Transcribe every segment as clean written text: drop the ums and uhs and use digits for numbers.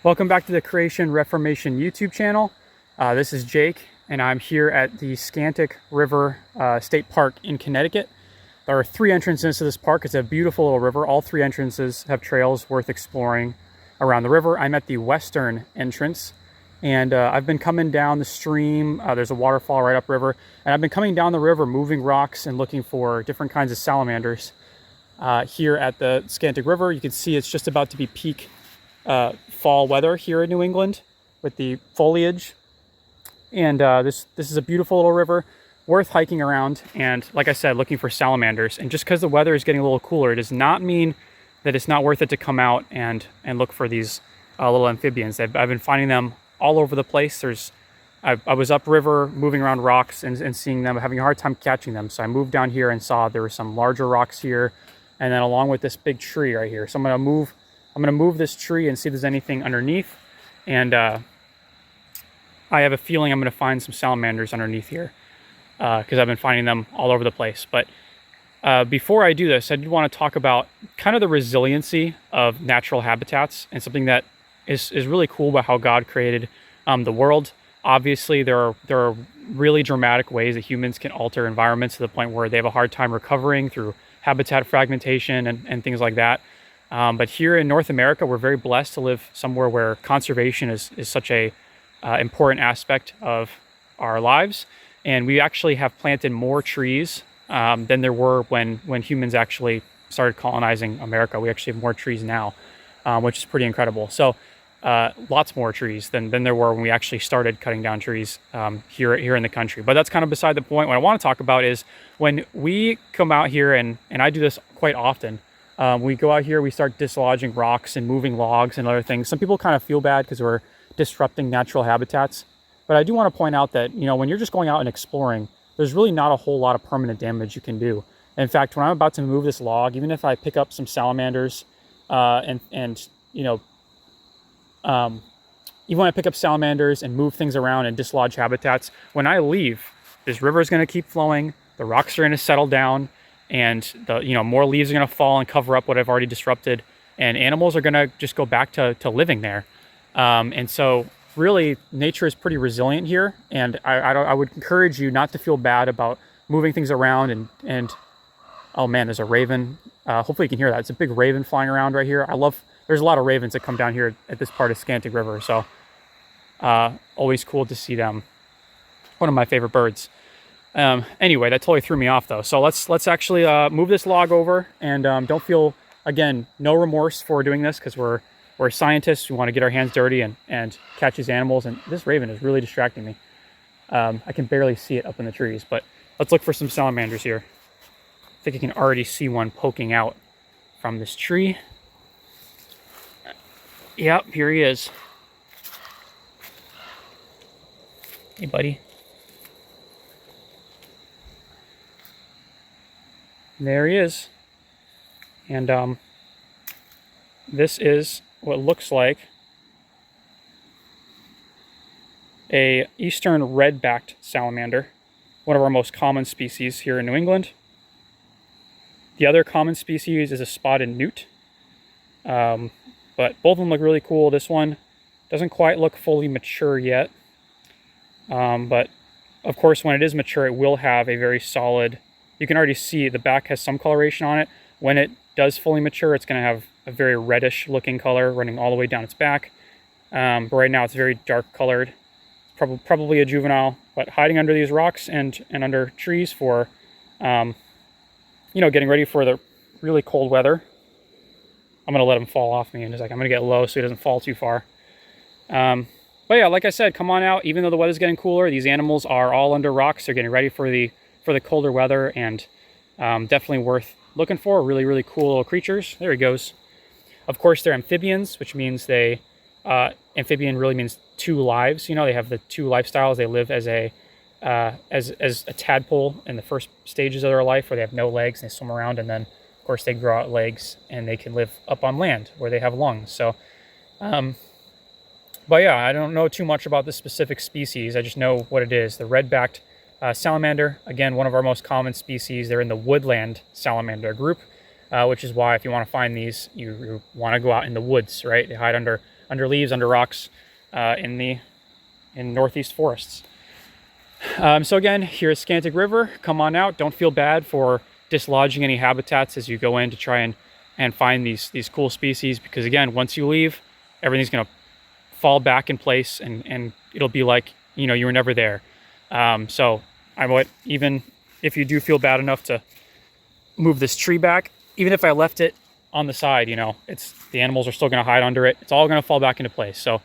Welcome back to the Creation Reformation YouTube channel. This is Jake, and I'm here at the Scantic River State Park in Connecticut. There are 3 entrances to this park. It's a beautiful little river. All 3 entrances have trails worth exploring around the river. I'm at the western entrance, and I've been coming down the stream. There's a waterfall right upriver, and I've been coming down the river, moving rocks and looking for different kinds of salamanders. Here at the Scantic River, you can see it's just about to be peak fall weather here in New England with the foliage, and this is a beautiful little river worth hiking around, and like I said, looking for salamanders. And just because the weather is getting a little cooler, it does not mean that it's not worth it to come out and look for these little amphibians. I've been finding them all over the place. I was upriver moving around rocks and seeing them, having a hard time catching them, so I moved down here and saw there were some larger rocks here, and then along with this big tree right here. So I'm gonna move this tree and see if there's anything underneath, and I have a feeling I'm gonna find some salamanders underneath here because I've been finding them all over the place. But before I do this, I did want to talk about kind of the resiliency of natural habitats, and something that is really cool about how God created the world. Obviously, there are really dramatic ways that humans can alter environments to the point where they have a hard time recovering through habitat fragmentation and things like that. But here in North America, we're very blessed to live somewhere where conservation is such a important aspect of our lives. And we actually have planted more trees than there were when humans actually started colonizing America. We actually have more trees now, which is pretty incredible. So lots more trees than there were when we actually started cutting down trees here in the country. But that's kind of beside the point. What I want to talk about is when we come out here, and I do this quite often. We go out here, we start dislodging rocks and moving logs and other things. Some people kind of feel bad because we're disrupting natural habitats. But I do want to point out that, when you're just going out and exploring, there's really not a whole lot of permanent damage you can do. In fact, when I'm about to move this log, even if I pick up some salamanders, even when I pick up salamanders and move things around and dislodge habitats, when I leave, this river is going to keep flowing, the rocks are going to settle down, and more leaves are going to fall and cover up what I've already disrupted, and animals are going to just go back to living there. And so really, nature is pretty resilient here, and I would encourage you not to feel bad about moving things around. And oh man, there's a raven. Hopefully you can hear that. It's a big raven flying around right here. There's a lot of ravens that come down here at this part of Scantic River, so always cool to see them. One of my favorite birds. Anyway, that totally threw me off though. So let's actually move this log over, and don't feel, again, no remorse for doing this, because we're scientists. We want to get our hands dirty and catch these animals. And this raven is really distracting me. I can barely see it up in the trees, but let's look for some salamanders here. I think I can already see one poking out from this tree. Yep, here he is. Hey, buddy. There he is. And this is what looks like a eastern red-backed salamander, one of our most common species here in New England. The other common species is a spotted newt, but both of them look really cool. This one doesn't quite look fully mature yet, but of course when it is mature, it will have a very solid, you can already see the back has some coloration on it. When it does fully mature, it's going to have a very reddish looking color running all the way down its back. But right now it's very dark colored. Probably a juvenile, but hiding under these rocks and under trees for, getting ready for the really cold weather. I'm going to let him fall off me in a second. I'm going to get low so he doesn't fall too far. But yeah, like I said, come on out. Even though the weather's getting cooler, these animals are all under rocks. They're getting ready for the colder weather, and definitely worth looking for. Really, really cool little creatures. There he goes. Of course, they're amphibians, which means amphibian really means 2 lives. They have the 2 lifestyles. They live as a tadpole in the first stages of their life, where they have no legs and they swim around, and then of course they grow out legs and they can live up on land where they have lungs. So, but yeah, I don't know too much about this specific species. I just know what it is. The red-backed salamander, again, one of our most common species. They're in the woodland salamander group, which is why if you want to find these, you want to go out in the woods, right? They hide under under leaves, under rocks in northeast forests. So again, here's Scantic River. Come on out. Don't feel bad for dislodging any habitats as you go in to try and find these cool species, because again, once you leave, everything's going to fall back in place, and it'll be like, you know, you were never there. So I would, even if you do feel bad enough to move this tree back, even if I left it on the side, you know, the animals are still going to hide under it. It's all going to fall back into place. So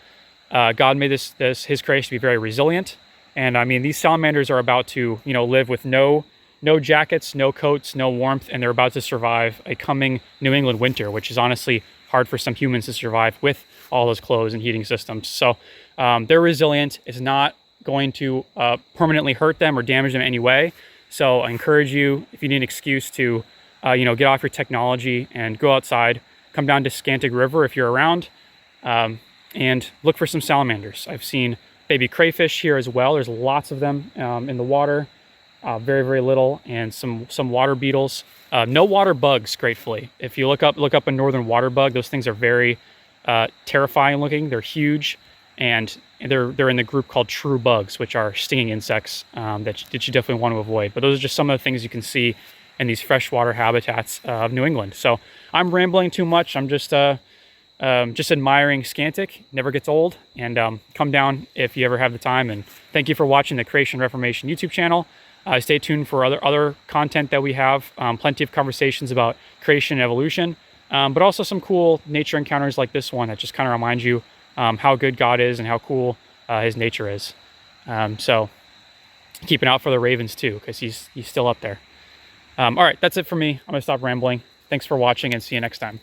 God made his creation to be very resilient. And I mean, these salamanders are about to, you know, live with no jackets, no coats, no warmth, and they're about to survive a coming New England winter, which is honestly hard for some humans to survive with all those clothes and heating systems. So they're resilient. It's not going to permanently hurt them or damage them in any way. So I encourage you, if you need an excuse to, you know, get off your technology and go outside, come down to Scantic River if you're around, and look for some salamanders. I've seen baby crayfish here as well. There's lots of them in the water, very, very little, and some water beetles. No water bugs, gratefully. If you look up a northern water bug, those things are very terrifying looking. They're huge, and they're in the group called true bugs, which are stinging insects that you definitely want to avoid. But those are just some of the things you can see in these freshwater habitats of New England. So I'm rambling too much. I'm just admiring Scantic. Never gets old. And come down if you ever have the time. And thank you for watching the Creation Reformation YouTube channel. Stay tuned for other content that we have. Plenty of conversations about creation and evolution, but also some cool nature encounters like this one that just kind of remind you how good God is and how cool his nature is. So keep an eye out for the ravens too, because he's still up there. All right, that's it for me. I'm gonna stop rambling. Thanks for watching, and see you next time.